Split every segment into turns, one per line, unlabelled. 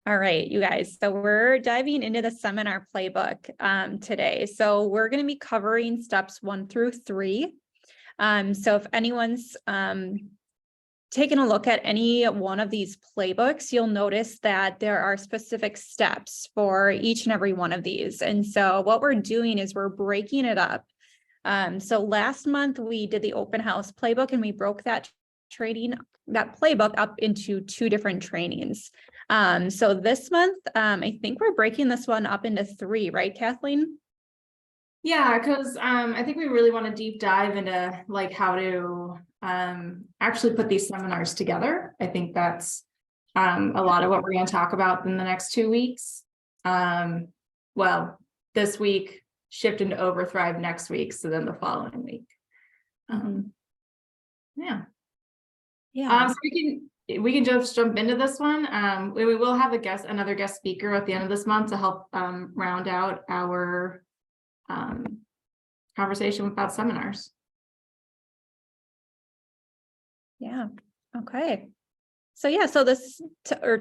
All right, you guys. So we're diving into the Seminar Playbook today. So we're going to be covering steps 1 through 3. So if anyone's taken a look at any one of these playbooks, you'll notice that there are specific steps for each and every one of these. And so what we're doing is we're breaking it up. So last month we did the open house playbook and we broke that playbook up into 2 different trainings. So this month, I think we're breaking this one up into 3, right, Kathleen?
Yeah, because I think we really want to deep dive into like how to actually put these seminars together. I think that's a lot of what we're going to talk about in the next 2 weeks. Well, this week, shift into Overthrive next week, so then the following week. Yeah. So we can just jump into this one. We will have another guest speaker at the end of this month to help round out our conversation about seminars.
Yeah. Okay. So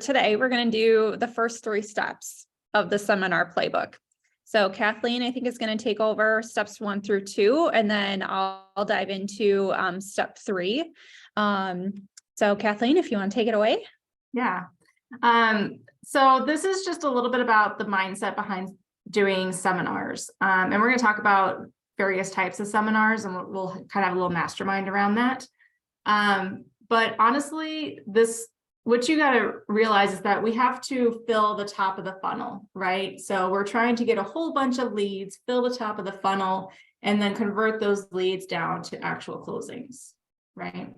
today we're going to do the first 3 steps of the Seminar Playbook. So Kathleen, I think, is going to take over steps 1 through 2, and then I'll dive into step 3. So Kathleen, if you want to take it away.
Yeah. So this is just a little bit about the mindset behind doing seminars. And we're going to talk about various types of seminars, and we'll kind of have a little mastermind around that. But honestly, what you got to realize is that we have to fill the top of the funnel, right? So we're trying to get a whole bunch of leads, fill the top of the funnel, and then convert those leads down to actual closings, right?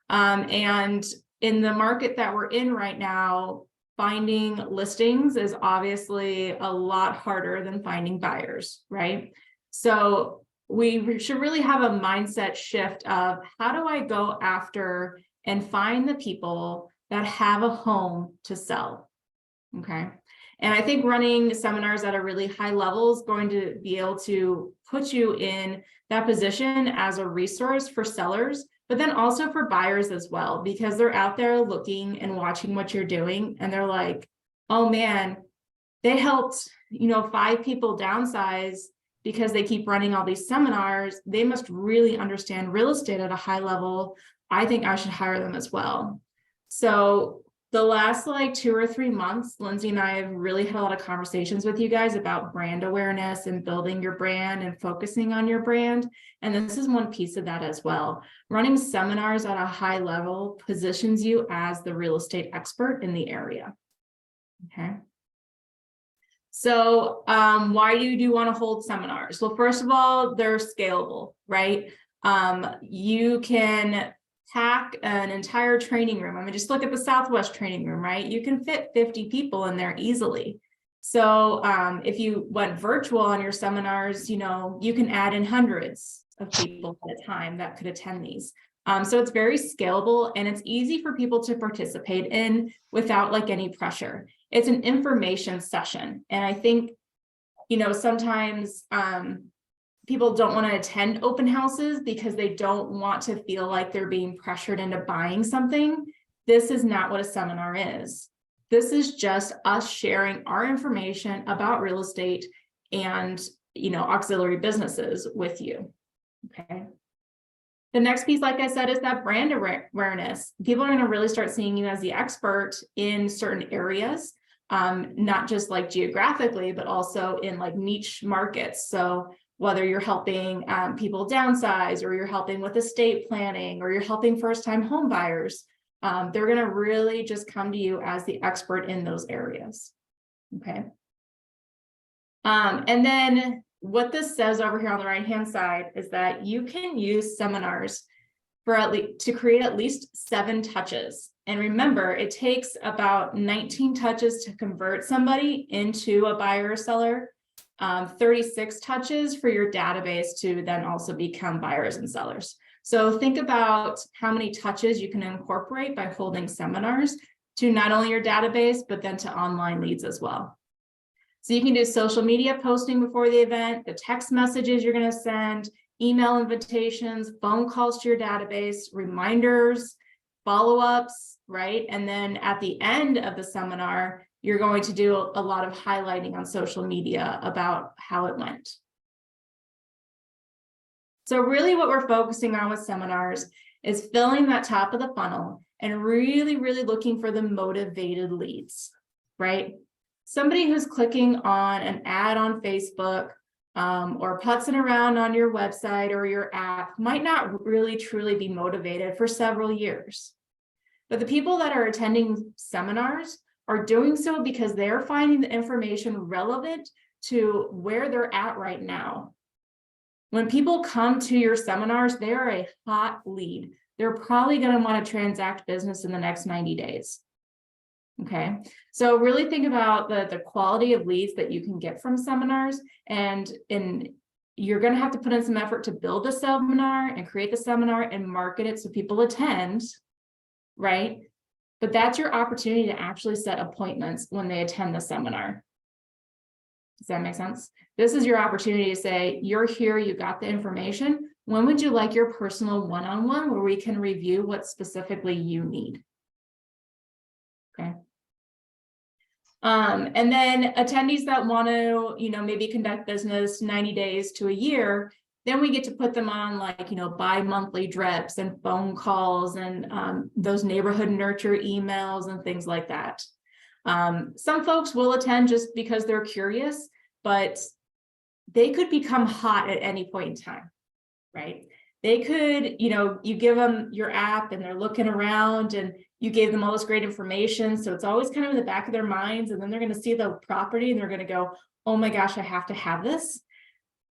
And in the market that we're in right now, finding listings is obviously a lot harder than finding buyers, right? So we should really have a mindset shift of how do I go after and find the people that have a home to sell, okay? And I think running seminars at a really high level is going to be able to put you in that position as a resource for sellers, but then also for buyers as well, because they're out there looking and watching what you're doing. And they're like, oh man, they helped, 5 people downsize because they keep running all these seminars. They must really understand real estate at a high level. I think I should hire them as well. So the last 2 or 3 months, Lindsay and I have really had a lot of conversations with you guys about brand awareness and building your brand and focusing on your brand. And this is one piece of that as well. Running seminars at a high level positions you as the real estate expert in the area. Okay. So why do you want to hold seminars? Well, first of all, they're scalable, right? You can pack an entire training room. I mean, just look at the Southwest training room, right? You can fit 50 people in there easily. So if you went virtual on your seminars, you can add in hundreds of people at a time that could attend these. So it's very scalable and it's easy for people to participate in without any pressure. It's an information session. And I think, sometimes people don't want to attend open houses because they don't want to feel like they're being pressured into buying something. This is not what a seminar is. This is just us sharing our information about real estate and, auxiliary businesses with you. Okay. The next piece, like I said, is that brand awareness. People are going to really start seeing you as the expert in certain areas, not just geographically, but also in niche markets. So whether you're helping people downsize, or you're helping with estate planning, or you're helping first-time home buyers, they're going to really just come to you as the expert in those areas. Okay. And then what this says over here on the right-hand side is that you can use seminars to create at least 7 touches. And remember, it takes about 19 touches to convert somebody into a buyer or seller. 36 touches for your database to then also become buyers and sellers. So think about how many touches you can incorporate by holding seminars to not only your database, but then to online leads as well. So you can do social media posting before the event, the text messages you're going to send, email invitations, phone calls to your database, reminders, follow-ups, right? And then at the end of the seminar, You're going to do a lot of highlighting on social media about how it went. So really what we're focusing on with seminars is filling that top of the funnel and really, really looking for the motivated leads, right? Somebody who's clicking on an ad on Facebook or putzing around on your website or your app might not really truly be motivated for several years. But the people that are attending seminars are doing so because they're finding the information relevant to where they're at right now. When people come to your seminars, they are a hot lead. They're probably going to want to transact business in the next 90 days. Okay, so really think about the quality of leads that you can get from seminars, and you're going to have to put in some effort to build a seminar and create the seminar and market it so people attend, right? But that's your opportunity to actually set appointments when they attend the seminar. Does that make sense? This is your opportunity to say, you're here, you got the information. When would you like your personal one-on-one where we can review what specifically you need? Okay. And then attendees that want to, maybe conduct business 90 days to a year, then we get to put them on like, bi-monthly drips and phone calls and those neighborhood nurture emails and things like that. Some folks will attend just because they're curious, but they could become hot at any point in time, right? They could, you give them your app and they're looking around and you gave them all this great information. So it's always kind of in the back of their minds. And then they're going to see the property and they're going to go, oh my gosh, I have to have this.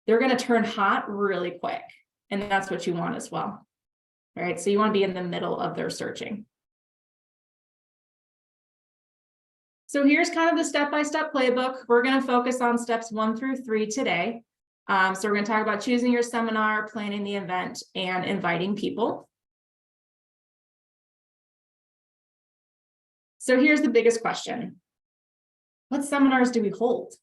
They're going to turn hot really quick. And that's what you want as well. All right. So you want to be in the middle of their searching. So here's kind of the step-by-step playbook. We're going to focus on steps 1 through 3 today. So we're going to talk about choosing your seminar, planning the event, and inviting people. So here's the biggest question. What seminars do we hold?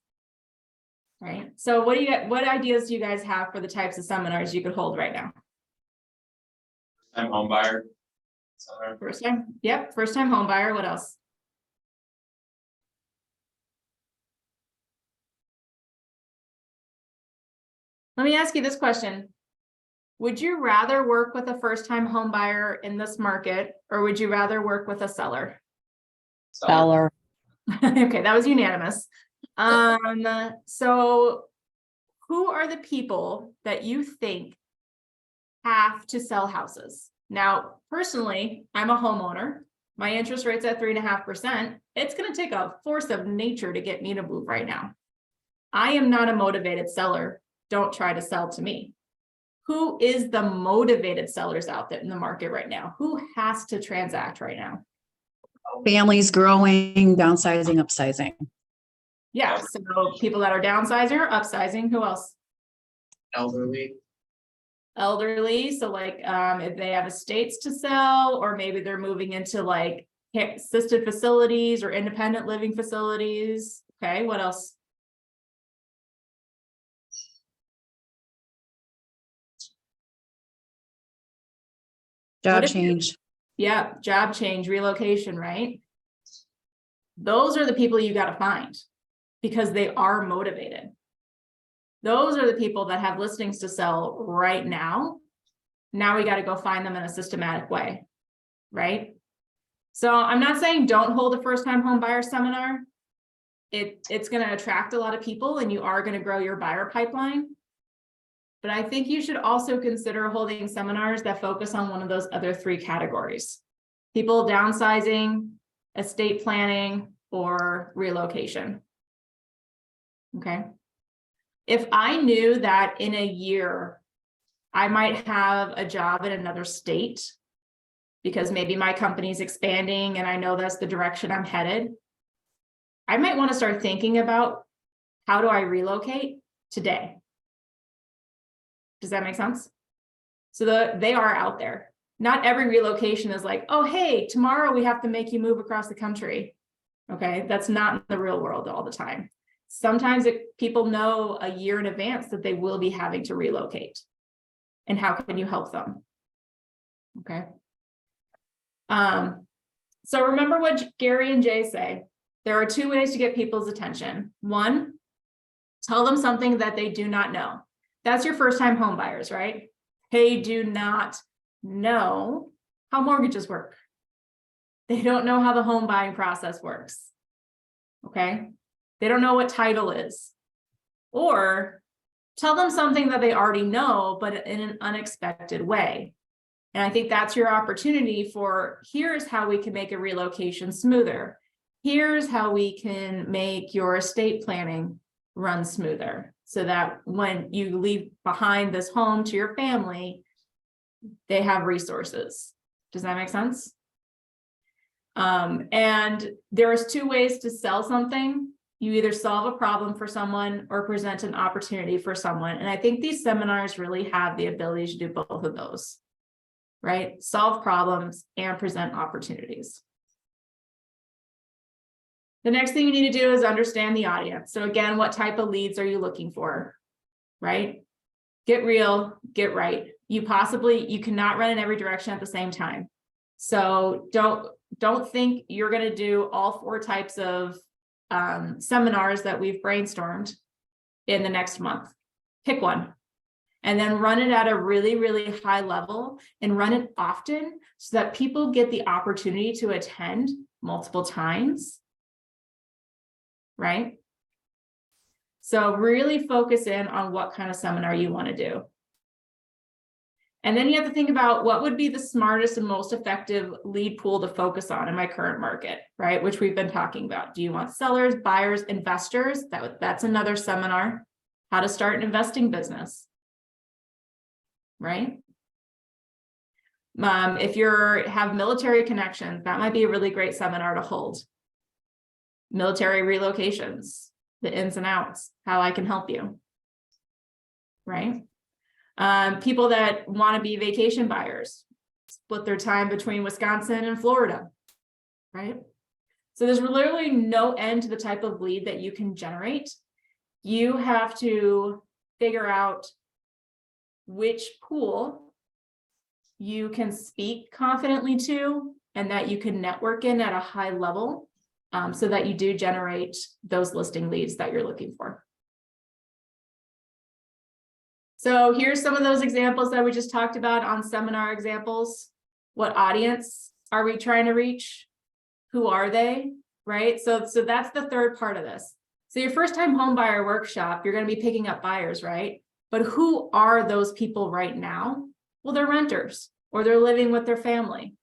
Right? So what ideas do you guys have for the types of seminars you could hold right now?
First time home buyer.
First time? Yep, first time home buyer. What else? Let me ask you this question. Would you rather work with a first-time home buyer in this market, or would you rather work with a seller?
Seller.
Okay, that was unanimous. So who are the people that you think have to sell houses? Now, personally, I'm a homeowner. My interest rate's at 3.5%. It's going to take a force of nature to get me to move right now. I am not a motivated seller. Don't try to sell to me. Who is the motivated sellers out there in the market right now? Who has to transact right now?
Families growing, downsizing, upsizing.
Yeah, so people that are downsizing or upsizing. Who else?
Elderly.
Elderly. So like if they have estates to sell, or maybe they're moving into like assisted facilities or independent living facilities. Okay, what else?
Job change.
Yeah, job change, relocation, right? Those are the people you got to find because they are motivated. Those are the people that have listings to sell right now. Now we got to go find them in a systematic way, right? So I'm not saying don't hold a first-time home buyer seminar. It's going to attract a lot of people and you are going to grow your buyer pipeline. But I think you should also consider holding seminars that focus on one of those other 3 categories: people downsizing, estate planning, or relocation. Okay. If I knew that in a year, I might have a job in another state because maybe my company's expanding and I know that's the direction I'm headed, I might want to start thinking about how do I relocate today? Does that make sense? So they are out there. Not every relocation is like, oh, hey, tomorrow we have to make you move across the country. Okay, that's not in the real world all the time. Sometimes people know a year in advance that they will be having to relocate. And how can you help them? Okay. So remember what Gary and Jay say. there are two ways to get people's attention. One, tell them something that they do not know. That's your first time home buyers, right? They do not know how mortgages work. They don't know how the home buying process works. Okay. They don't know what title is. Or tell them something that they already know, but in an unexpected way. And I think that's your opportunity for, here's how we can make a relocation smoother. Here's how we can make your estate planning run smoother, so that when you leave behind this home to your family, they have resources. Does that make sense? And there's two ways to sell something. You either solve a problem for someone or present an opportunity for someone. And I think these seminars really have the ability to do both of those, right? Solve problems and present opportunities. The next thing you need to do is understand the audience. So again, what type of leads are you looking for, right? Get real, get right. You cannot run in every direction at the same time. So don't think you're going to do all 4 types of seminars that we've brainstormed in the next month. Pick one and then run it at a really, really high level and run it often so that people get the opportunity to attend multiple times. Right? So really focus in on what kind of seminar you want to do. And then you have to think about what would be the smartest and most effective lead pool to focus on in my current market, right? Which we've been talking about. Do you want sellers, buyers, investors? That's another seminar. How to start an investing business, right? If you have military connections, that might be a really great seminar to hold. Military relocations, the ins and outs, how I can help you, right? People that want to be vacation buyers, split their time between Wisconsin and Florida, right? So there's literally no end to the type of lead that you can generate. You have to figure out which pool you can speak confidently to and that you can network in at a high level, so that you do generate those listing leads that you're looking for. So here's some of those examples that we just talked about on seminar examples. What audience are we trying to reach? Who are they, right? So that's the third part of this. So your first time home buyer workshop, you're going to be picking up buyers, right? But who are those people right now? Well, they're renters or they're living with their family.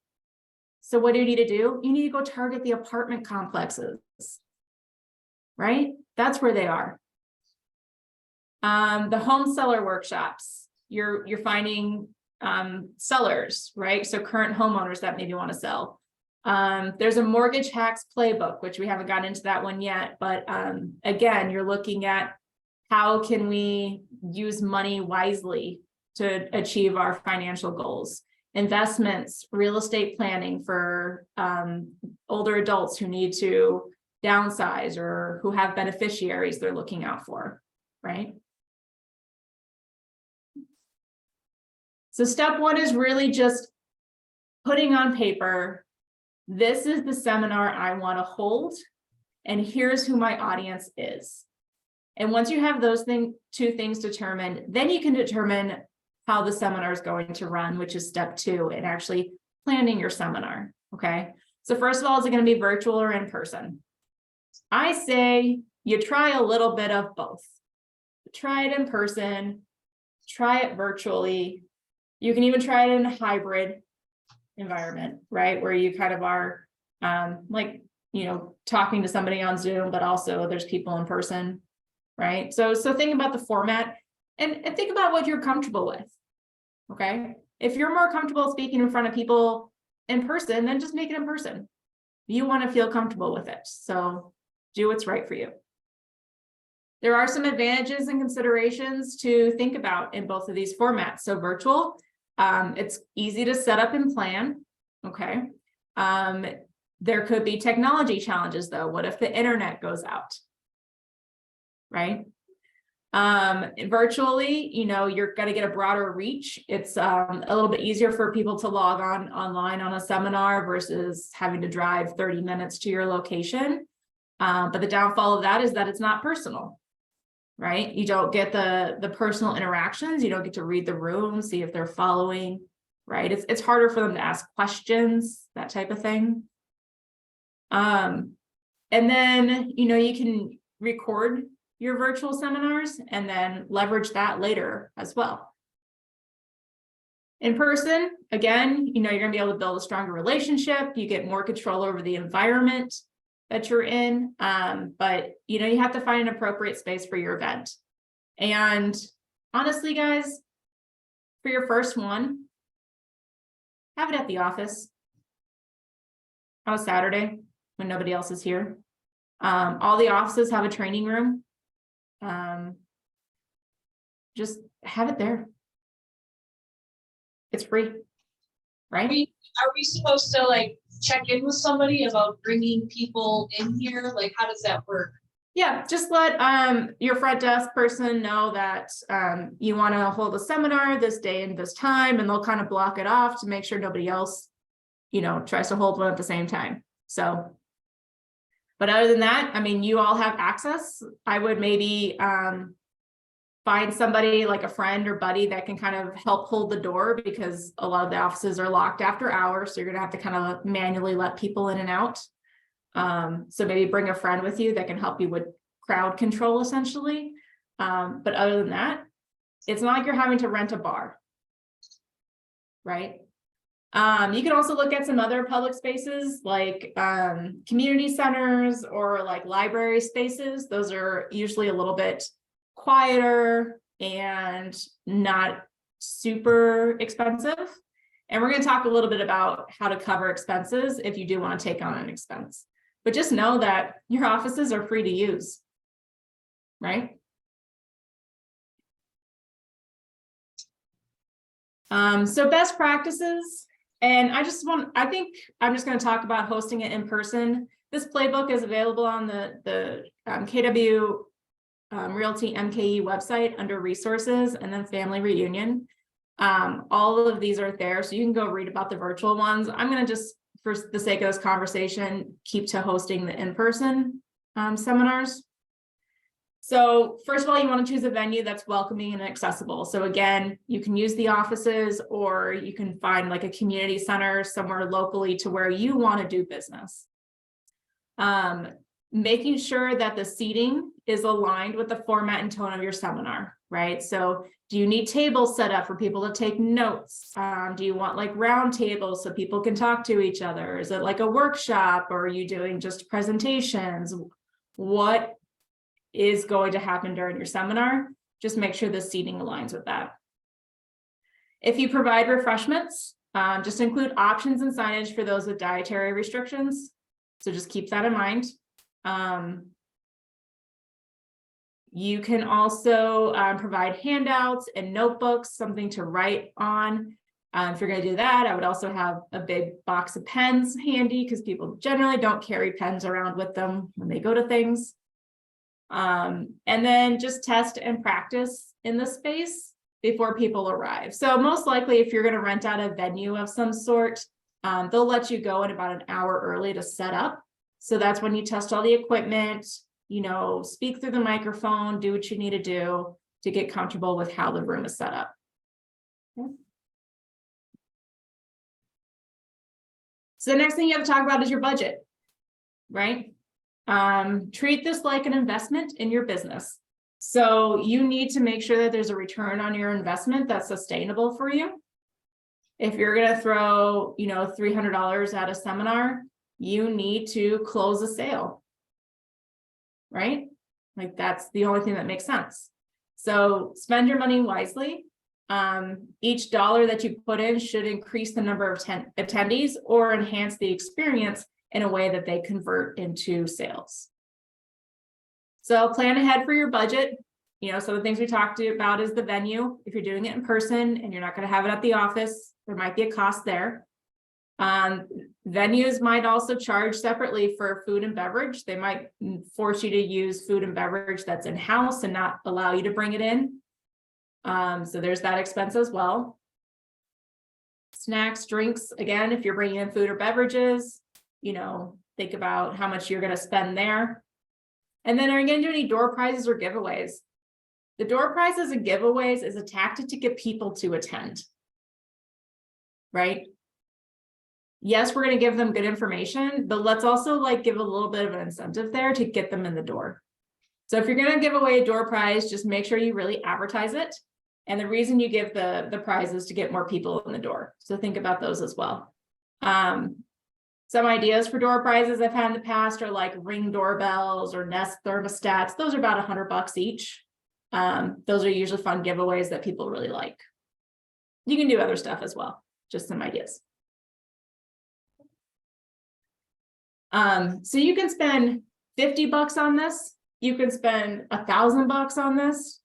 So what do you need to do? You need to go target the apartment complexes, right? That's where they are. The home seller workshops, you're finding sellers, right? So current homeowners that maybe want to sell. There's a mortgage hacks playbook, which we haven't gotten into that one yet. But again, you're looking at how can we use money wisely to achieve our financial goals. Investments, real estate planning for older adults who need to downsize or who have beneficiaries they're looking out for, right? So step one is really just putting on paper, this is the seminar I want to hold, and here's who my audience is. And once you have those two things determined, then you can determine how the seminar is going to run, which is step 2 in actually planning your seminar. Okay. So first of all, is it going to be virtual or in person? I say you try a little bit of both. Try it in person, try it virtually. You can even try it in a hybrid environment, right? Where you kind of are talking to somebody on Zoom, but also there's people in person, right? So think about the format and think about what you're comfortable with. Okay. If you're more comfortable speaking in front of people in person, then just make it in person. You want to feel comfortable with it. So do what's right for you. There are some advantages and considerations to think about in both of these formats. So virtual, it's easy to set up and plan. Okay. There could be technology challenges though. What if the internet goes out? Right. Virtually, you're going to get a broader reach. It's a little bit easier for people to log on online on a seminar versus having to drive 30 minutes to your location. But the downfall of that is that it's not personal, right? You don't get the personal interactions. You don't get to read the room, see if they're following, right? It's harder for them to ask questions, that type of thing. And then, you can record your virtual seminars and then leverage that later as well. In person, again, you're going to be able to build a stronger relationship. You get more control over the environment that you're in. But you have to find an appropriate space for your event. And honestly, guys, for your first one, have it at the office on a Saturday when nobody else is here. All the offices have a training room. Just have it there. It's free, right?
Are we supposed to like check in with somebody about bringing people in here? Like, how does that work?
Yeah, just let your front desk person know that you want to hold a seminar this day and this time, and they'll kind of block it off to make sure nobody else, tries to hold one at the same time. So, but other than that, I mean, you all have access. I would maybe find somebody like a friend or buddy that can kind of help hold the door, because a lot of the offices are locked after hours. So you're gonna have to kind of manually let people in and out. So maybe bring a friend with you that can help you with crowd control essentially. But other than that, it's not like you're having to rent a bar, right? You can also look at some other public spaces like community centers or like library spaces. Those are usually a little bit quieter and not super expensive. And we're going to talk a little bit about how to cover expenses if you do want to take on an expense. But just know that your offices are free to use, right? So best practices. And I think I'm just going to talk about hosting it in person. This playbook is available on the KW Realty MKE website under resources, and then family reunion. All of these are there, so you can go read about the virtual ones. I'm going to just, for the sake of this conversation, keep to hosting the in-person seminars. So first of all, you want to choose a venue that's welcoming and accessible. So again, you can use the offices, or you can find like a community center somewhere locally to where you want to do business. Making sure that the seating is aligned with the format and tone of your seminar, right? So do you need tables set up for people to take notes? Do you want like round tables so people can talk to each other? Is it like a workshop, or are you doing just presentations? What is going to happen during your seminar? Just make sure the seating aligns with that. If you provide refreshments, just include options and signage for those with dietary restrictions. So just keep that in mind. You can also provide handouts and notebooks, something to write on. If you're going to do that, I would also have a big box of pens handy, because people generally don't carry pens around with them when they go to things. And then just test and practice in the space before people arrive. So most likely, if you're going to rent out a venue of some sort, they'll let you go in about an hour early to set up. So that's when you test all the equipment, speak through the microphone, do what you need to do to get comfortable with how the room is set up. Okay. So the next thing you have to talk about is your budget, right? Treat this like an investment in your business. So you need to make sure that there's a return on your investment that's sustainable for you. If you're going to throw, $300 at a seminar, you need to close a sale, right? Like that's the only thing that makes sense. So spend your money wisely. Each dollar that you put in should increase the number of attendees or enhance the experience in a way that they convert into sales. So plan ahead for your budget. So the things we talked about is the venue. If you're doing it in person and you're not going to have it at the office, there might be a cost there. Venues might also charge separately for food and beverage. They might force you to use food and beverage that's in-house and not allow you to bring it in. So there's that expense as well. Snacks, drinks, again, if you're bringing in food or beverages, think about how much you're going to spend there. And then are you going to do any door prizes or giveaways? The door prizes and giveaways is a tactic to get people to attend. Right? Yes, we're going to give them good information, but let's also like give a little bit of an incentive there to get them in the door. So if you're going to give away a door prize, just make sure you really advertise it. And the reason you give the prize is to get more people in the door. So think about those as well. Some ideas for door prizes I've had in the past are like Ring doorbells or Nest thermostats. Those are about $100 each. Those are usually fun giveaways that people really like. You can do other stuff as well, just some ideas. So you can spend $50 on this. You can spend $1,000 on this,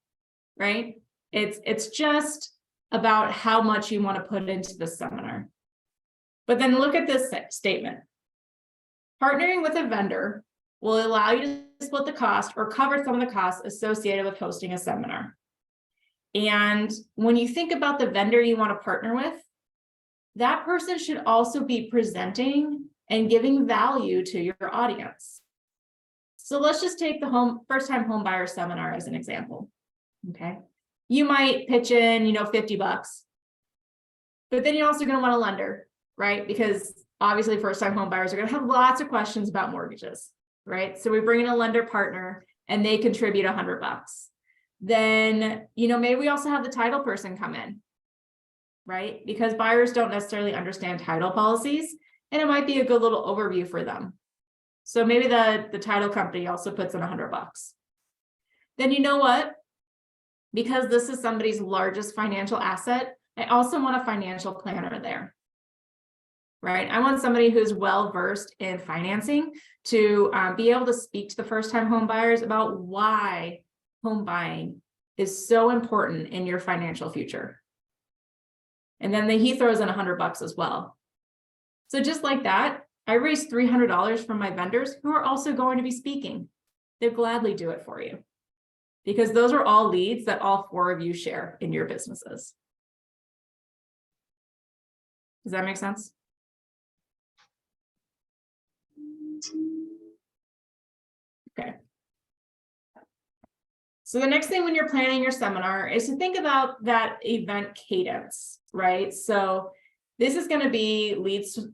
right? It's just about how much you want to put into the seminar. But then look at this statement. Partnering with a vendor will allow you to split the cost or cover some of the costs associated with hosting a seminar. And when you think about the vendor you want to partner with, that person should also be presenting and giving value to your audience. So let's just take the first-time home buyer seminar as an example. Okay, you might pitch in, $50, but then you're also going to want a lender, right? Because obviously first-time home buyers are going to have lots of questions about mortgages, right? So we bring in a lender partner and they contribute $100. Then, maybe we also have the title person come in, right? Because buyers don't necessarily understand title policies, and it might be a good little overview for them. So maybe the title company also puts in $100. Then you know what? Because this is somebody's largest financial asset, I also want a financial planner there, right? I want somebody who's well-versed in financing to be able to speak to the first-time home buyers about why home buying is so important in your financial future. And then he throws in $100 as well. So just like that, I raised $300 from my vendors who are also going to be speaking. They'll gladly do it for you because those are all leads that all 4 of you share in your businesses. Does that make sense? Okay. So the next thing when you're planning your seminar is to think about that event cadence, right? So this is going to be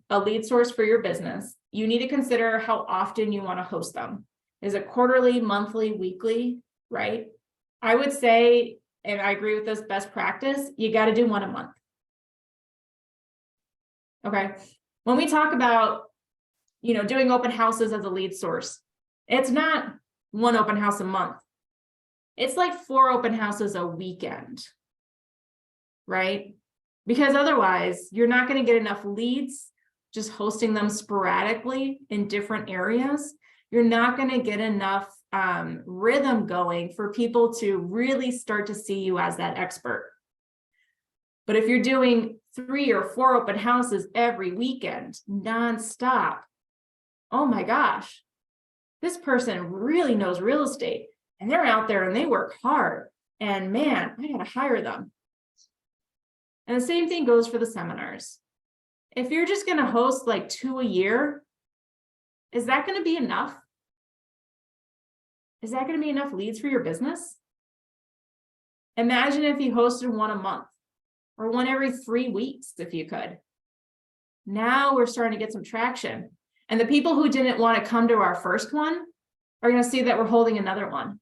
a lead source for your business. You need to consider how often you want to host them. Is it quarterly, monthly, weekly, right? I would say, and I agree with this best practice, you got to do 1 a month. Okay. When we talk about, doing open houses as a lead source, it's not 1 open house a month. It's like 4 open houses a weekend, right? Because otherwise you're not going to get enough leads just hosting them sporadically in different areas. You're not going to get enough rhythm going for people to really start to see you as that expert. But if you're doing 3 or 4 open houses every weekend, nonstop, oh my gosh, this person really knows real estate and they're out there and they work hard and man, I got to hire them. And the same thing goes for the seminars. If you're just going to host like 2 a year, is that going to be enough? Is that going to be enough leads for your business? Imagine if you hosted 1 a month or 1 every 3 weeks, if you could. Now we're starting to get some traction. And the people who didn't want to come to our first one are going to see that we're holding another one.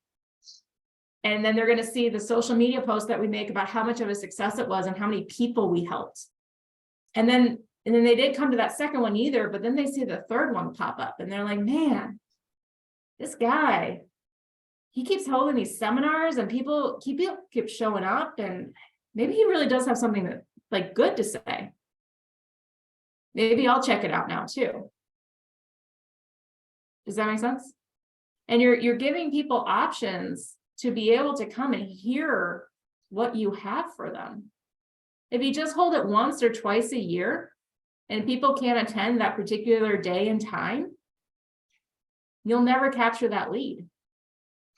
And then they're going to see the social media posts that we make about how much of a success it was and how many people we helped. And then they didn't come to that second one either, but then they see the third one pop up and they're like, man, this guy, he keeps holding these seminars and people keep showing up and maybe he really does have something that like good to say. Maybe I'll check it out now too. Does that make sense? And you're giving people options to be able to come and hear what you have for them. If you just hold it once or twice a year and people can't attend that particular day and time, you'll never capture that lead.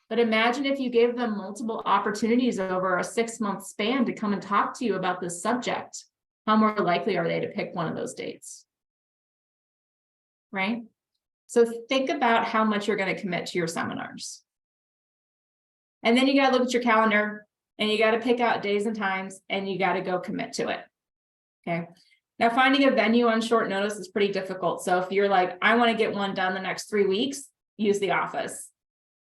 But imagine if you gave them multiple opportunities over a 6-month span to come and talk to you about this subject. How more likely are they to pick one of those dates? Right? So think about how much you're going to commit to your seminars. And then you got to look at your calendar and you got to pick out days and times and you got to go commit to it. Okay. Now finding a venue on short notice is pretty difficult. So if you're like, I want to get one done the next 3 weeks, use the office.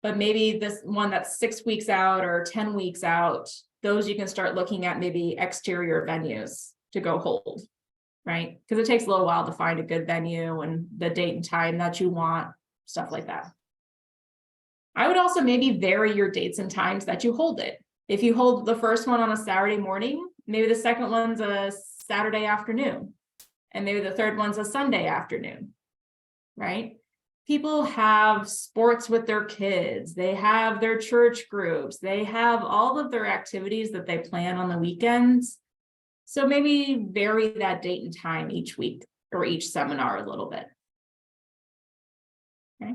But maybe this one that's 6 weeks out or 10 weeks out, those you can start looking at maybe exterior venues to go hold, right? Because it takes a little while to find a good venue and the date and time that you want, stuff like that. I would also maybe vary your dates and times that you hold it. If you hold the first one on a Saturday morning, maybe the second one's a Saturday afternoon, and maybe the third one's a Sunday afternoon, right? People have sports with their kids, they have their church groups, they have all of their activities that they plan on the weekends. So maybe vary that date and time each week or each seminar a little bit. Okay.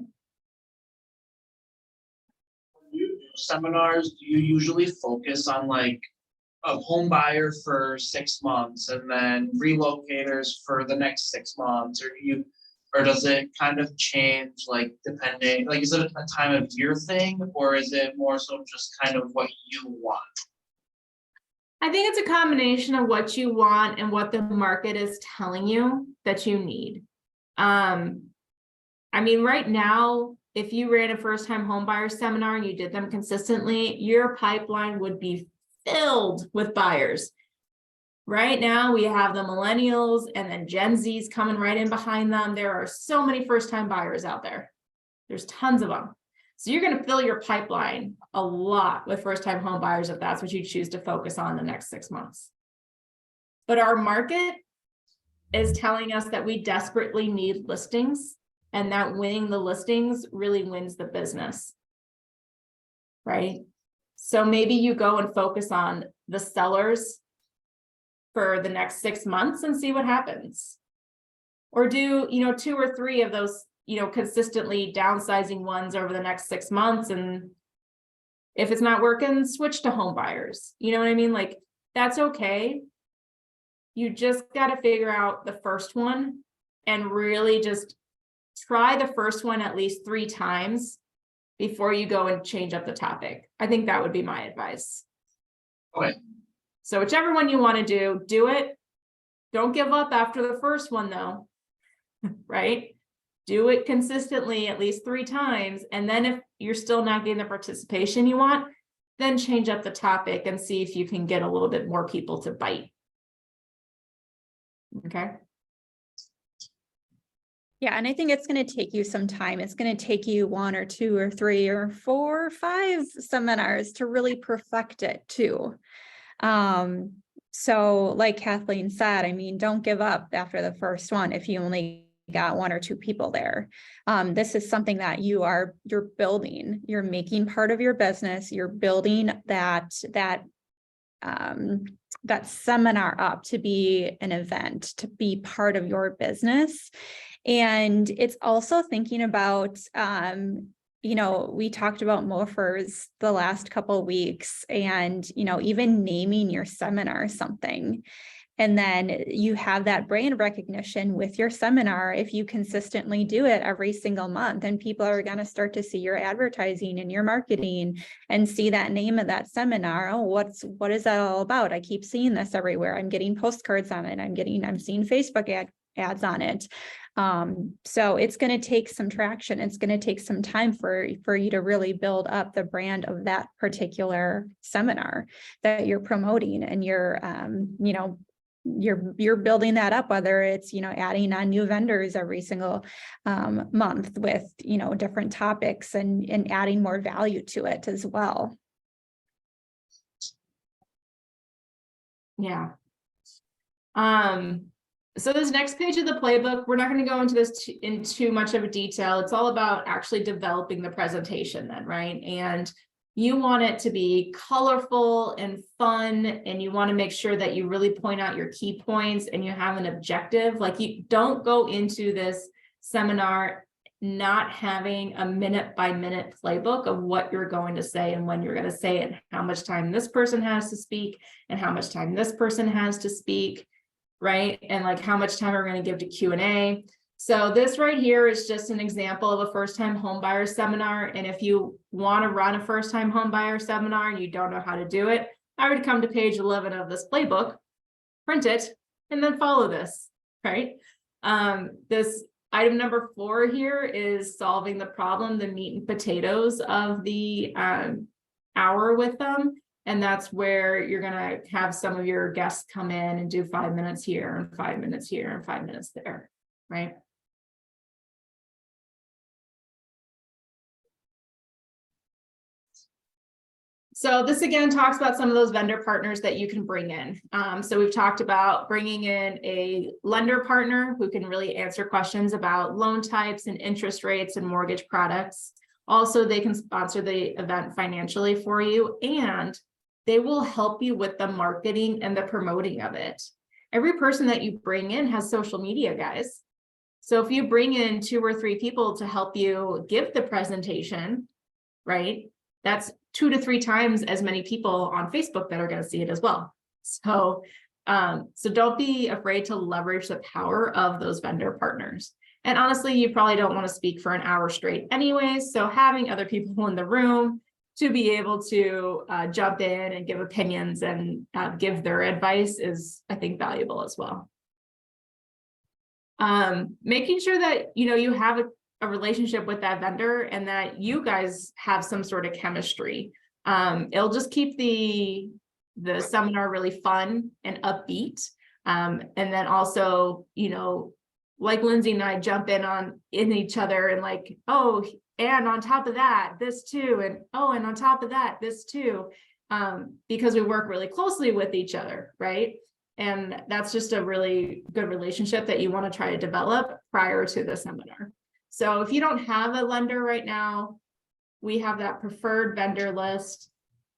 Seminars, do you usually focus on like a home buyer for 6 months and then relocators for the next 6 months, or does it kind of change like depending, like is it a time of year thing, or is it more so just kind of what you want?
I think it's a combination of what you want and what the market is telling you that you need. I mean, right now, if you ran a first-time homebuyer seminar and you did them consistently, your pipeline would be filled with buyers. Right now, we have the millennials and then Gen Zs coming right in behind them. There are so many first-time buyers out there. There's tons of them. So you're going to fill your pipeline a lot with first-time home buyers if that's what you choose to focus on the next 6 months. But our market is telling us that we desperately need listings and that winning the listings really wins the business, right? So maybe you go and focus on the sellers for the next 6 months and see what happens. Or do, 2 or 3 of those, consistently downsizing ones over the next 6 months. And if it's not working, switch to home buyers. You know what I mean? Like, that's okay. You just got to figure out the first one and really just try the first one at least 3 times before you go and change up the topic. I think that would be my advice.
Okay.
So whichever one you want to do it. Don't give up after the first one though, right? Do it consistently at least 3 times. And then if you're still not getting the participation you want, then change up the topic and see if you can get a little bit more people to bite. Okay.
Yeah, and I think it's going to take you some time. It's going to take you 1 or 2 or 3 or 4 or 5 seminars to really perfect it too. So like Kathleen said, I mean, don't give up after the first one if you only got 1 or 2 people there. This is something that you're building, you're making part of your business, you're building that seminar up to be an event, to be part of your business. And it's also thinking about, we talked about MOFers the last couple of weeks and, even naming your seminar something. And then you have that brand recognition with your seminar if you consistently do it every single month, and people are going to start to see your advertising and your marketing and see that name of that seminar. Oh, what is that all about? I keep seeing this everywhere. I'm getting postcards on it. I'm seeing Facebook ads on it. So it's going to take some traction. It's going to take some time for you to really build up the brand of that particular seminar that you're promoting, and you're building that up, whether it's, adding on new vendors every single month with, different topics and adding more value to it as well.
Yeah. So this next page of the playbook, we're not going to go into this in too much of a detail. It's all about actually developing the presentation then, right? And you want it to be colorful and fun, and you want to make sure that you really point out your key points and you have an objective. Like, you don't go into this seminar not having a minute-by-minute playbook of what you're going to say and when you're going to say it, and how much time this person has to speak and how much time this person has to speak. Right? And like how much time we're going to give to Q&A. So this right here is just an example of a first-time homebuyer seminar. And if you want to run a first-time homebuyer seminar and you don't know how to do it, I would come to page 11 of this playbook, print it, and then follow this, right? This item number 4 here is solving the problem, the meat and potatoes of the hour with them. And that's where you're going to have some of your guests come in and do 5 minutes here and 5 minutes here and 5 minutes there, right? So this again talks about some of those vendor partners that you can bring in. So we've talked about bringing in a lender partner who can really answer questions about loan types and interest rates and mortgage products. Also, they can sponsor the event financially for you, and they will help you with the marketing and the promoting of it. Every person that you bring in has social media, guys. So if you bring in 2 or 3 people to help you give the presentation, right? That's 2 to 3 times as many people on Facebook that are going to see it as well. So don't be afraid to leverage the power of those vendor partners. And honestly, you probably don't want to speak for an hour straight anyways. So having other people in the room to be able to jump in and give opinions and give their advice is, I think, valuable as well. Making sure that, you have a relationship with that vendor and that you guys have some sort of chemistry. It'll just keep the seminar really fun and upbeat. And then also, like Lindsay and I jump in each other and like, oh, and on top of that, this too, and oh, and on top of that, this too, because we work really closely with each other, right? And that's just a really good relationship that you want to try to develop prior to the seminar. So if you don't have a lender right now, we have that preferred vendor list.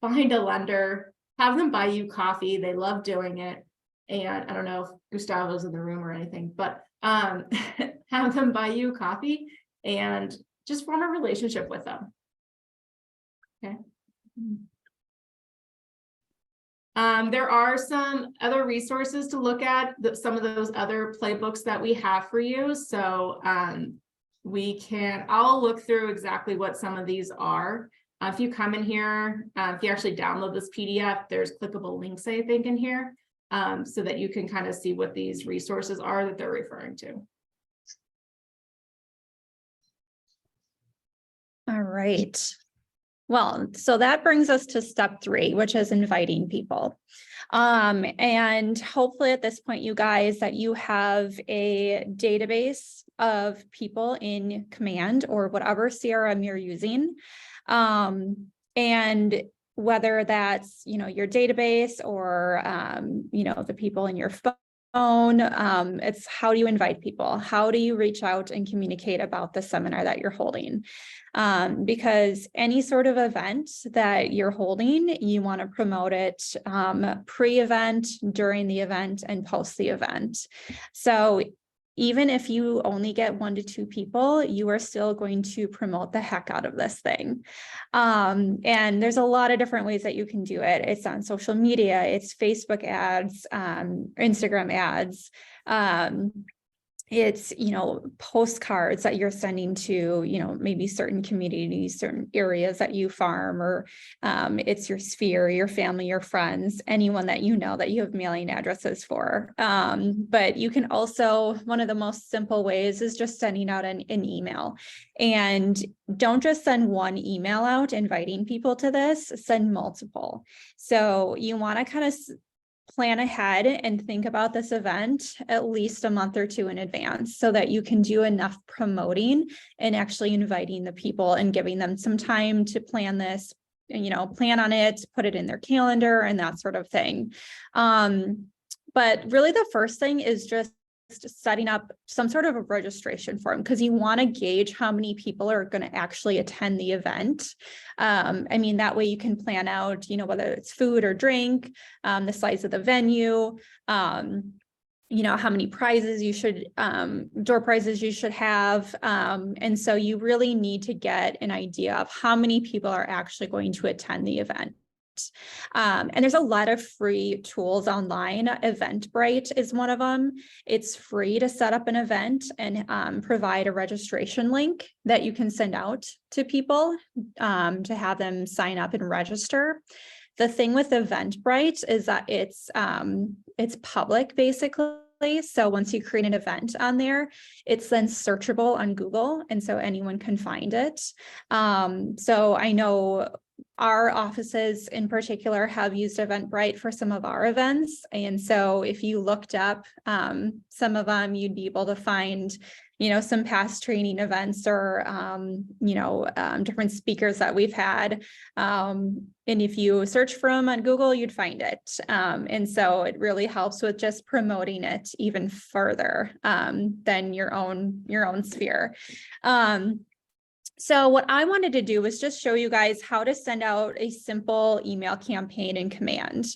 Find a lender, have them buy you coffee. They love doing it. And I don't know if Gustavo's in the room or anything, but have them buy you coffee and just form a relationship with them. Okay. There are some other resources to look at, some of those other playbooks that we have for you. So I'll look through exactly what some of these are. If you come in here, if you actually download this PDF, there's clickable links, I think, in here, so that you can kind of see what these resources are that they're referring to.
All right. Well, so that brings us to step 3, which is inviting people. And hopefully at this point, you guys, that you have a database of people in Command or whatever CRM you're using. And whether that's, your database or, the people in your phone, it's how do you invite people? How do you reach out and communicate about the seminar that you're holding? Because any sort of event that you're holding, you want to promote it pre-event, during the event, and post the event. So even if you only get 1 to 2 people, you are still going to promote the heck out of this thing. And there's a lot of different ways that you can do it. It's on social media, it's Facebook ads, Instagram ads, it's, postcards that you're sending to, maybe certain communities, certain areas that you farm, or it's your sphere, your family, your friends, anyone that that you have mailing addresses for. But you can also, one of the most simple ways is just sending out an email. And don't just send one email out inviting people to this, send multiple. So you want to kind of plan ahead and think about this event at least a month or 2 in advance so that you can do enough promoting and actually inviting the people and giving them some time to plan this, plan on it, put it in their calendar and that sort of thing. But really the first thing is just setting up some sort of a registration form, because you want to gauge how many people are going to actually attend the event. That way you can plan out, whether it's food or drink, the size of the venue, how many prizes you should, door prizes you should have. And so you really need to get an idea of how many people are actually going to attend the event. And there's a lot of free tools online. Eventbrite is one of them. It's free to set up an event and provide a registration link that you can send out to people to have them sign up and register. The thing with Eventbrite is that it's public basically. So once you create an event on there, it's then searchable on Google. And so anyone can find it. So I know our offices in particular have used Eventbrite for some of our events. And so if you looked up some of them, you'd be able to find, you know, some past training events or, different speakers that we've had. And if you search for them on Google, you'd find it. And so it really helps with just promoting it even further than your own sphere. So what I wanted to do was just show you guys how to send out a simple email campaign in Command.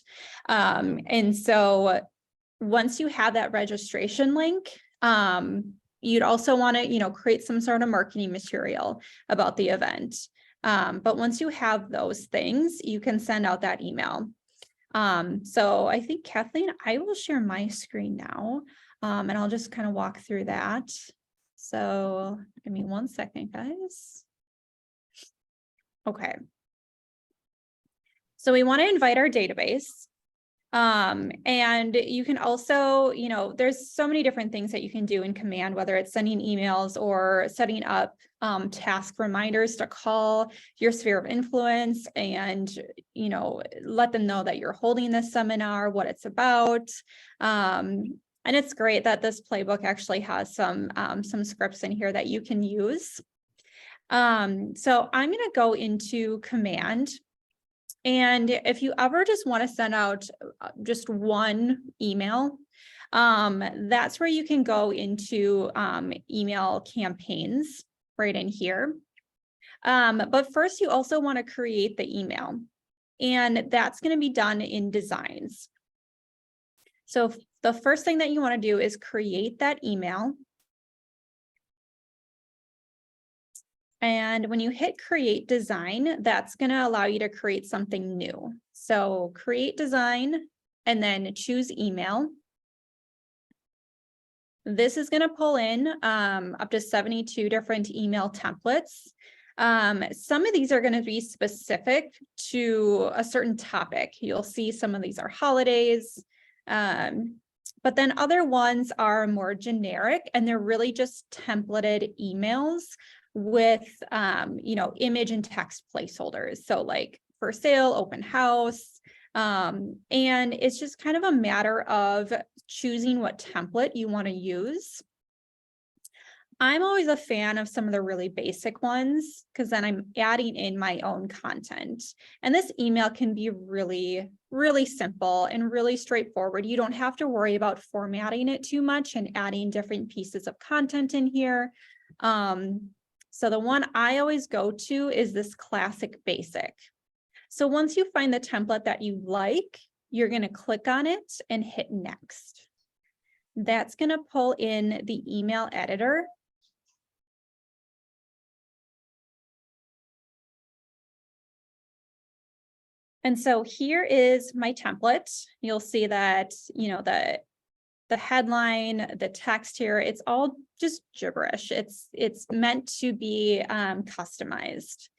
And so once you have that registration link, you'd also want to, create some sort of marketing material about the event. But once you have those things, you can send out that email. So I think, Kathleen, I will share my screen now, and I'll just kind of walk through that. So give me 1 second, guys. Okay. So we want to invite our database. And you can also, there's so many different things that you can do in Command, whether it's sending emails or setting up task reminders to call your sphere of influence and, let them know that you're holding this seminar, what it's about. And it's great that this playbook actually has some scripts in here that you can use. So I'm going to go into Command. And if you ever just want to send out just one email, that's where you can go into email campaigns right in here. But first, you also want to create the email, and that's going to be done in Designs. So the first thing that you want to do is create that email. And when you hit create design, that's going to allow you to create something new. So create design and then choose email. This is going to pull in up to 72 different email templates. Some of these are going to be specific to a certain topic. You'll see some of these are holidays, but then other ones are more generic, and they're really just templated emails with, image and text placeholders. So like for sale, open house, and it's just kind of a matter of choosing what template you want to use. I'm always a fan of some of the really basic ones because then I'm adding in my own content. And this email can be really, really simple and really straightforward. You don't have to worry about formatting it too much and adding different pieces of content in here. So the one I always go to is this classic basic. So once you find the template that you like, you're going to click on it and hit next. That's going to pull in the email editor. And so here is my template. You'll see that, the headline, the text here, it's all just gibberish. It's meant to be customized.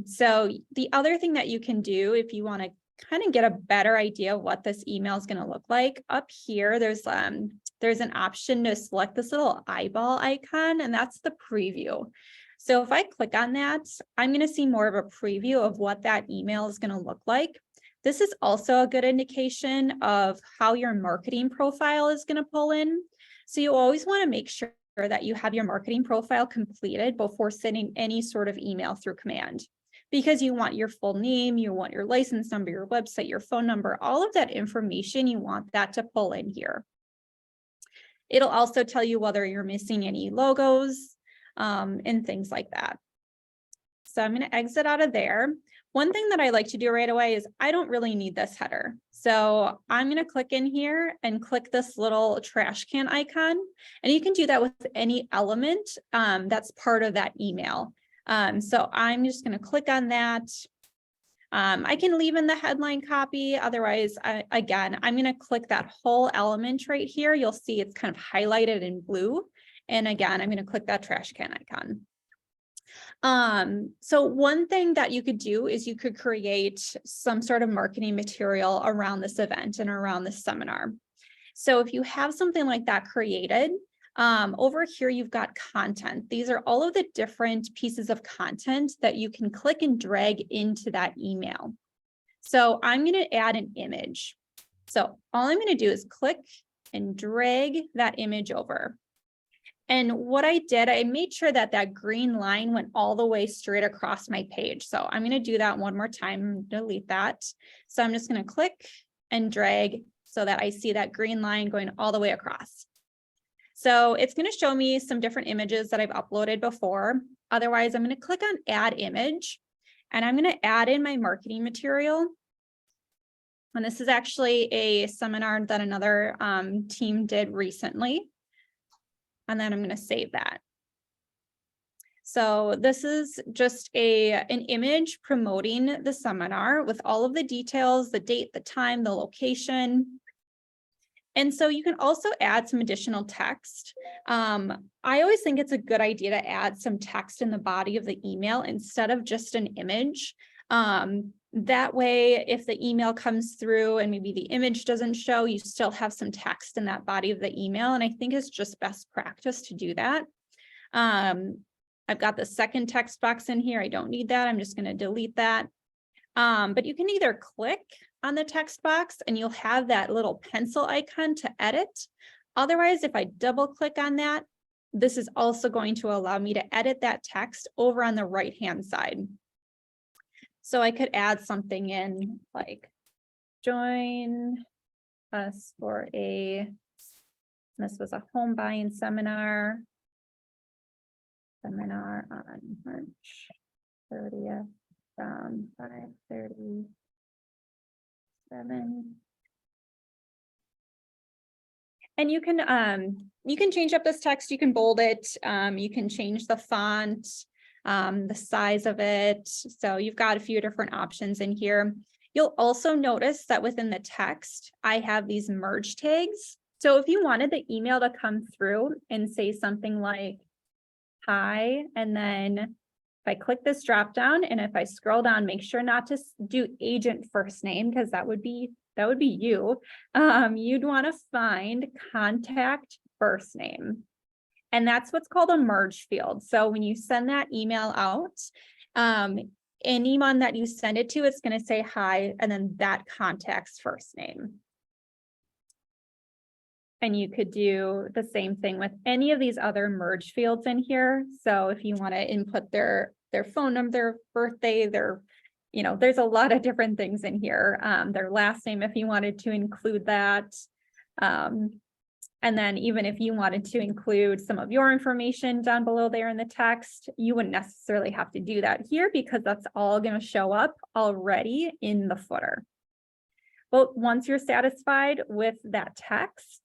So the other thing that you can do if you want to kind of get a better idea of what this email is going to look like, up here, there's an option to select this little eyeball icon, and that's the preview. So if I click on that, I'm going to see more of a preview of what that email is going to look like. This is also a good indication of how your marketing profile is going to pull in. So you always want to make sure that you have your marketing profile completed before sending any sort of email through Command, because you want your full name, you want your license number, your website, your phone number, all of that information, you want that to pull in here. It'll also tell you whether you're missing any logos and things like that. So I'm going to exit out of there. One thing that I like to do right away is I don't really need this header. So I'm going to click in here and click this little trash can icon. And you can do that with any element that's part of that email. So I'm just going to click on that. I can leave in the headline copy. Otherwise, again, I'm going to click that whole element right here. You'll see it's kind of highlighted in blue. And again, I'm going to click that trash can icon. So one thing that you could do is you could create some sort of marketing material around this event and around this seminar. So if you have something like that created, over here, you've got content. These are all of the different pieces of content that you can click and drag into that email. So I'm going to add an image. So all I'm going to do is click and drag that image over. And what I did, I made sure that that green line went all the way straight across my page. So I'm going to do that one more time, delete that. So I'm just going to click and drag so that I see that green line going all the way across. So it's going to show me some different images that I've uploaded before. Otherwise, I'm going to click on add image and I'm going to add in my marketing material. And this is actually a seminar that another team did recently. And then I'm going to save that. So this is just an image promoting the seminar with all of the details, the date, the time, the location. And so you can also add some additional text. I always think it's a good idea to add some text in the body of the email instead of just an image. That way, if the email comes through and maybe the image doesn't show, you still have some text in that body of the email. And I think it's just best practice to do that. I've got the second text box in here. I don't need that. I'm just going to delete that. But you can either click on the text box and you'll have that little pencil icon to edit. Otherwise, if I double click on that, this is also going to allow me to edit that text over on the right-hand side. So I could add something in like, join us for this was a home buying seminar on March 30th from 5:37. And you can change up this text, you can bold it, you can change the font, the size of it. So you've got a few different options in here. You'll also notice that within the text, I have these merge tags. So if you wanted the email to come through and say something like, hi, and then if I click this drop down and if I scroll down, make sure not to do agent first name, because that would be you. You'd want to find contact first name. And that's what's called a merge field. So when you send that email out, anyone that you send it to, it's going to say hi, and then that contact's first name. And you could do the same thing with any of these other merge fields in here. So if you want to input their phone number, their birthday, there's a lot of different things in here. Their last name, if you wanted to include that. And then even if you wanted to include some of your information down below there in the text, you wouldn't necessarily have to do that here because that's all going to show up already in the footer. But once you're satisfied with that text,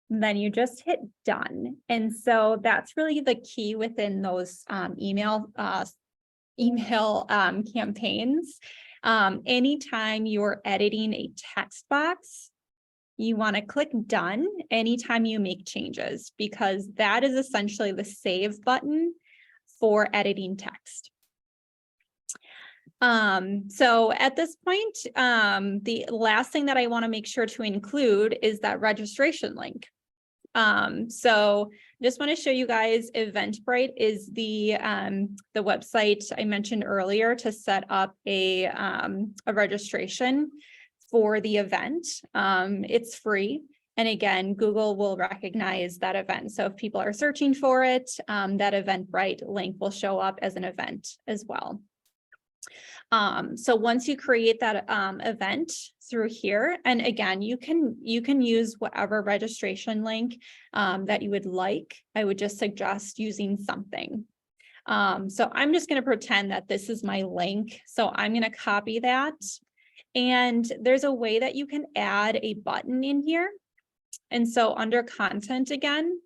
then you just hit done. And so that's really the key within those email campaigns. Anytime you're editing a text box, you want to click done anytime you make changes, because that is essentially the save button for editing text. So at this point, the last thing that I want to make sure to include is that registration link. So just want to show you guys, Eventbrite is the website I mentioned earlier to set up a registration for the event. It's free. And again, Google will recognize that event. So if people are searching for it, that Eventbrite link will show up as an event as well. So once you create that event through here, and again, you can use whatever registration link that you would like. I would just suggest using something. So I'm just going to pretend that this is my link. So I'm going to copy that. And there's a way that you can add a button in here. And so under content again,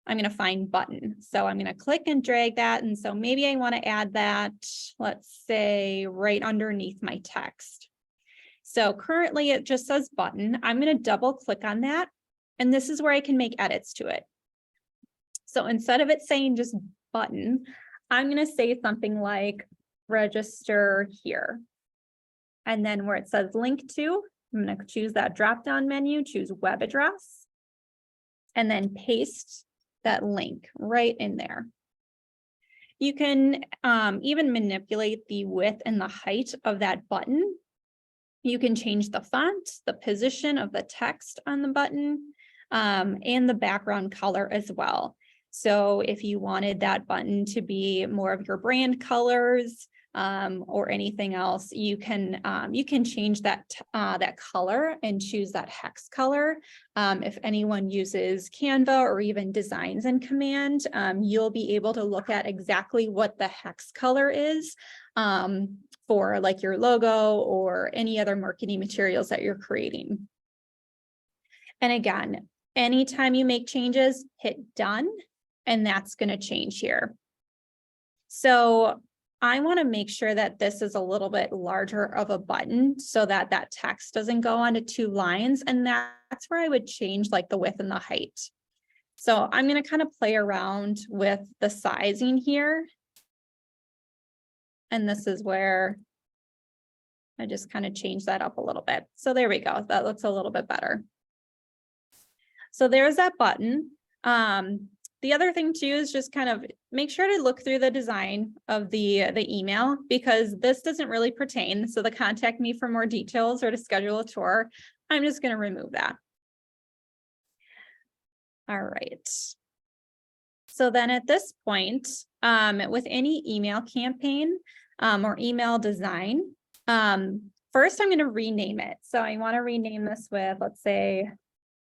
I'm going to find button. So I'm going to click and drag that. And so maybe I want to add that, let's say right underneath my text. So currently it just says button. I'm going to double click on that. And this is where I can make edits to it. So instead of it saying just button, I'm going to say something like register here. And then where it says link to, I'm going to choose that drop down menu, choose web address, and then paste that link right in there. You can even manipulate the width and the height of that button. You can change the font, the position of the text on the button, and the background color as well. So if you wanted that button to be more of your brand colors, or anything else, you can change that that color and choose that hex color. If anyone uses Canva or even designs in Command, you'll be able to look at exactly what the hex color is for like your logo or any other marketing materials that you're creating. And again, anytime you make changes, hit done, and that's going to change here. So I want to make sure that this is a little bit larger of a button so that that text doesn't go onto 2 lines. And that's where I would change like the width and the height. So I'm going to kind of play around with the sizing here. And this is where I just kind of change that up a little bit. So there we go. That looks a little bit better. So there's that button. The other thing too is just kind of make sure to look through the design of the email, because this doesn't really pertain. So the contact me for more details or to schedule a tour, I'm just going to remove that. All right. So then at this point, with any email campaign or email design, first I'm going to rename it. So I want to rename this with, let's say,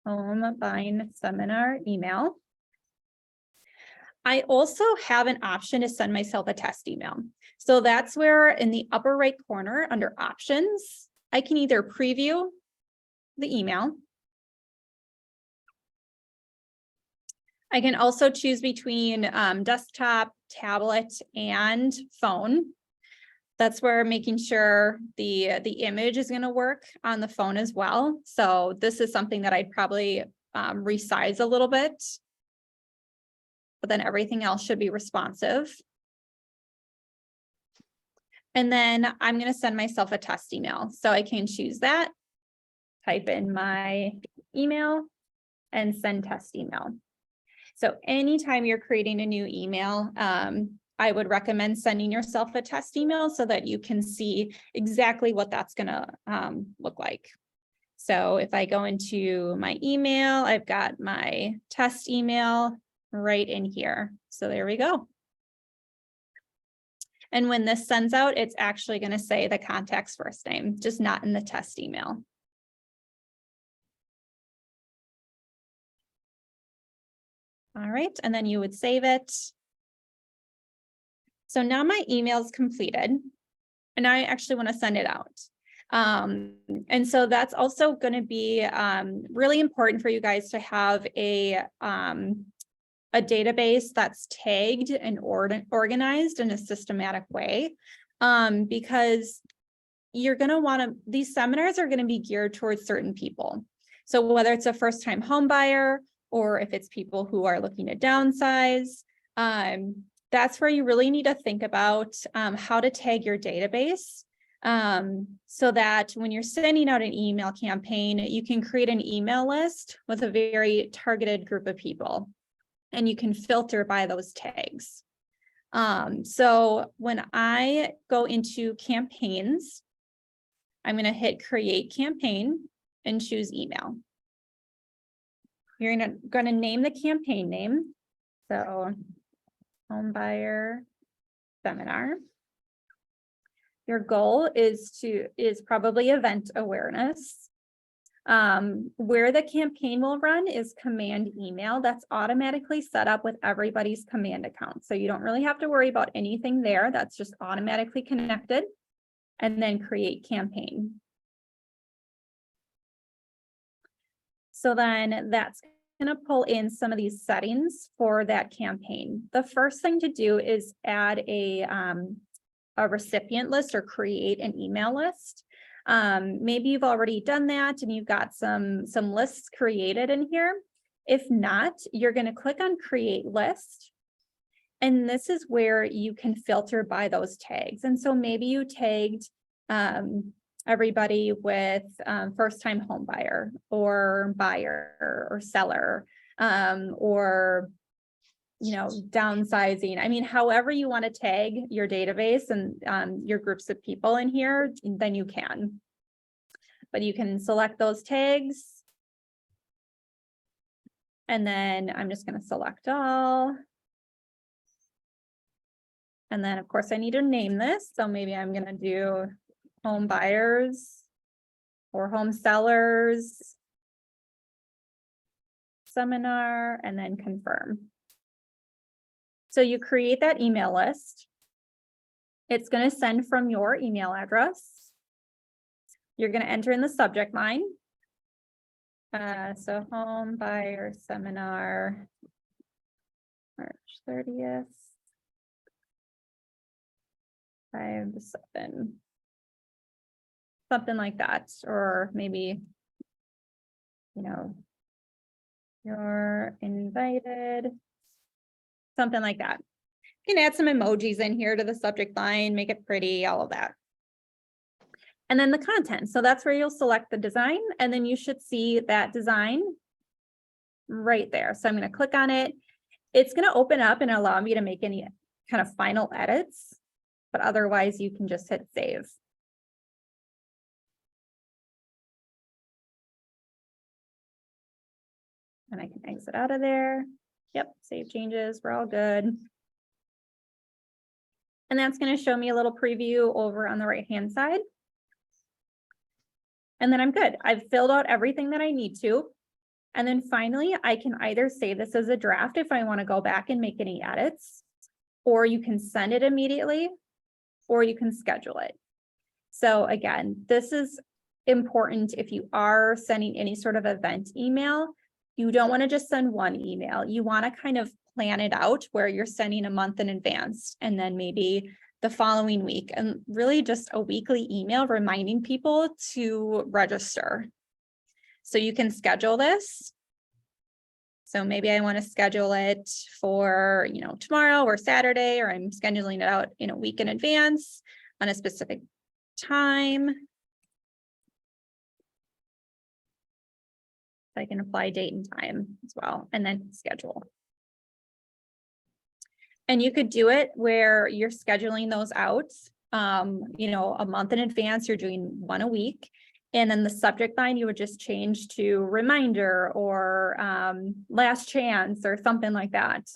Home Buying Seminar Email. I also have an option to send myself a test email. So that's where in the upper right corner under options, I can either preview the email. I can also choose between desktop, tablet, and phone. That's where making sure the image is going to work on the phone as well. So this is something that I'd probably resize a little bit, but then everything else should be responsive. And then I'm going to send myself a test email. So I can choose that, type in my email, and send test email. So anytime you're creating a new email, I would recommend sending yourself a test email so that you can see exactly what that's going to look like. So if I go into my email, I've got my test email right in here. So there we go. And when this sends out, it's actually going to say the contact's first name, just not in the test email. All right, and then you would save it. So now my email is completed, and I actually want to send it out. And so that's also going to be really important for you guys to have a database that's tagged and organized in a systematic way, because you're going to want to, these seminars are going to be geared towards certain people. So whether it's a first-time home buyer, or if it's people who are looking to downsize, that's where you really need to think about how to tag your database, so that when you're sending out an email campaign, you can create an email list with a very targeted group of people, and you can filter by those tags. So when I go into campaigns, I'm going to hit create campaign and choose email. You're going to name the campaign name. So Home Buyer Seminar. Your goal is probably event awareness. Where the campaign will run is command email. That's automatically set up with everybody's command account. So you don't really have to worry about anything there. That's just automatically connected. And then create campaign. So then that's going to pull in some of these settings for that campaign. The first thing to do is add a recipient list or create an email list. Maybe you've already done that and you've got some lists created in here. If not, you're going to click on create list. And this is where you can filter by those tags. And so maybe you tagged everybody with first-time home buyer or seller, or, downsizing. I mean, however you want to tag your database and your groups of people in here, then you can. But you can select those tags. And then I'm just going to select all. And then, of course, I need to name this. So maybe I'm going to do home buyers or home sellers seminar, and then confirm. So you create that email list. It's going to send from your email address. You're going to enter in the subject line. So home buyer seminar, March 30th, 5 to 7. Something like that, or maybe, you're invited, something like that. You can add some emojis in here to the subject line, make it pretty, all of that. And then the content. So that's where you'll select the design, and then you should see that design right there. So I'm going to click on it. It's going to open up and allow me to make any kind of final edits, but otherwise you can just hit save. And I can exit out of there. Yep, save changes, we're all good. And that's going to show me a little preview over on the right-hand side. And then I'm good. I've filled out everything that I need to. And then finally, I can either save this as a draft if I want to go back and make any edits, or you can send it immediately, or you can schedule it. So again, this is important if you are sending any sort of event email. You don't want to just send one email. You want to kind of plan it out where you're sending a month in advance, and then maybe the following week, and really just a weekly email reminding people to register. So you can schedule this. So maybe I want to schedule it for, tomorrow or Saturday, or I'm scheduling it out in a week in advance on a specific time. I can apply date and time as well, and then schedule. And you could do it where you're scheduling those out, a month in advance, you're doing one a week. And then the subject line, you would just change to reminder or last chance or something like that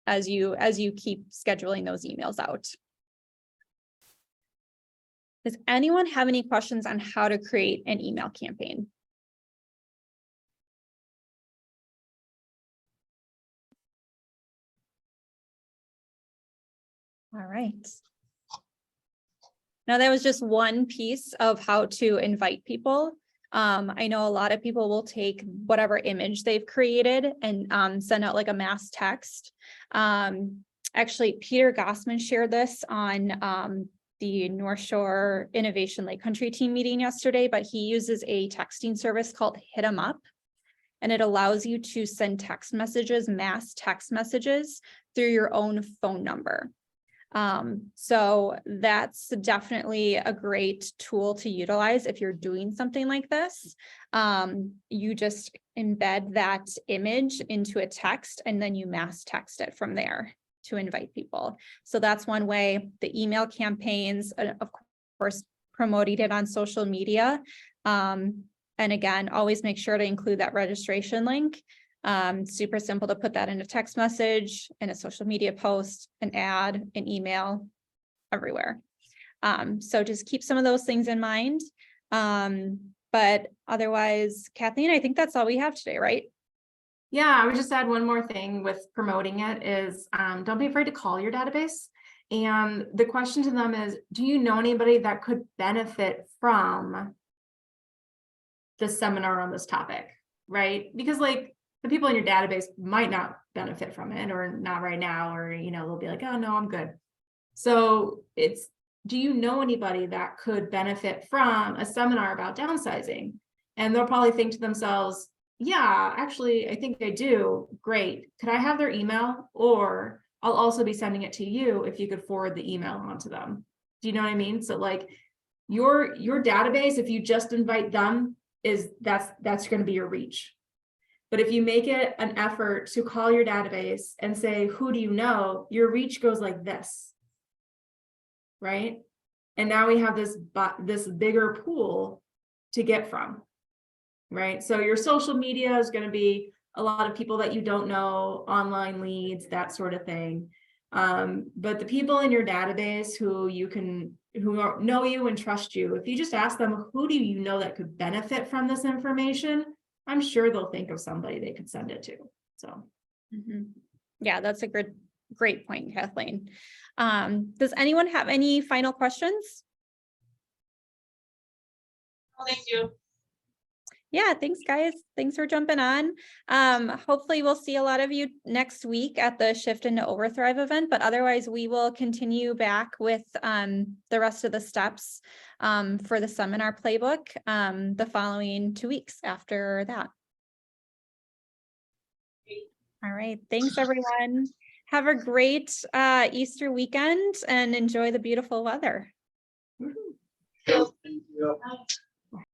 as you keep scheduling those emails out. Does anyone have any questions on how to create an email campaign? All right. Now that was just one piece of how to invite people. I know a lot of people will take whatever image they've created and send out like a mass text. Actually, Peter Gossman shared this on the North Shore Innovation Lake Country team meeting yesterday, but he uses a texting service called Hit 'em Up. And it allows you to send text messages, mass text messages through your own phone number. So that's definitely a great tool to utilize if you're doing something like this. You just embed that image into a text and then you mass text it from there to invite people. So that's one way. The email campaigns, of course, promoting it on social media. And again, always make sure to include that registration link. Super simple to put that in a text message, in a social media post, an ad, an email, everywhere. So just keep some of those things in mind. But otherwise, Kathleen, I think that's all we have today, right?
Yeah, I would just add one more thing with promoting it is don't be afraid to call your database. And the question to them is, do you know anybody that could benefit from the seminar on this topic, right? Because like the people in your database might not benefit from it, or not right now, or, they'll be like, oh, no, I'm good. So do you know anybody that could benefit from a seminar about downsizing? And they'll probably think to themselves, yeah, actually, I think I do. Great. Could I have their email? Or I'll also be sending it to you if you could forward the email on to them. Do you know what I mean? So like your database, if you just invite them, that's going to be your reach. But if you make it an effort to call your database and say, who do you know? Your reach goes like this. Right? And now we have this bigger pool to get from. Right? So your social media is going to be a lot of people that you don't know, online leads, that sort of thing. But the people in your database who know you and trust you, if you just ask them, who do you know that could benefit from this information? I'm sure they'll think of somebody they could send it to. So,
yeah, that's a great point, Kathleen. Does anyone have any final questions?
Oh, thank you.
Yeah, thanks guys. Thanks for jumping on. Hopefully we'll see a lot of you next week at the Shift into Overthrive event, but otherwise we will continue back with the rest of the steps for the seminar playbook the following 2 weeks after that. All right, thanks everyone. Have a great Easter weekend and enjoy the beautiful weather.
Thank you.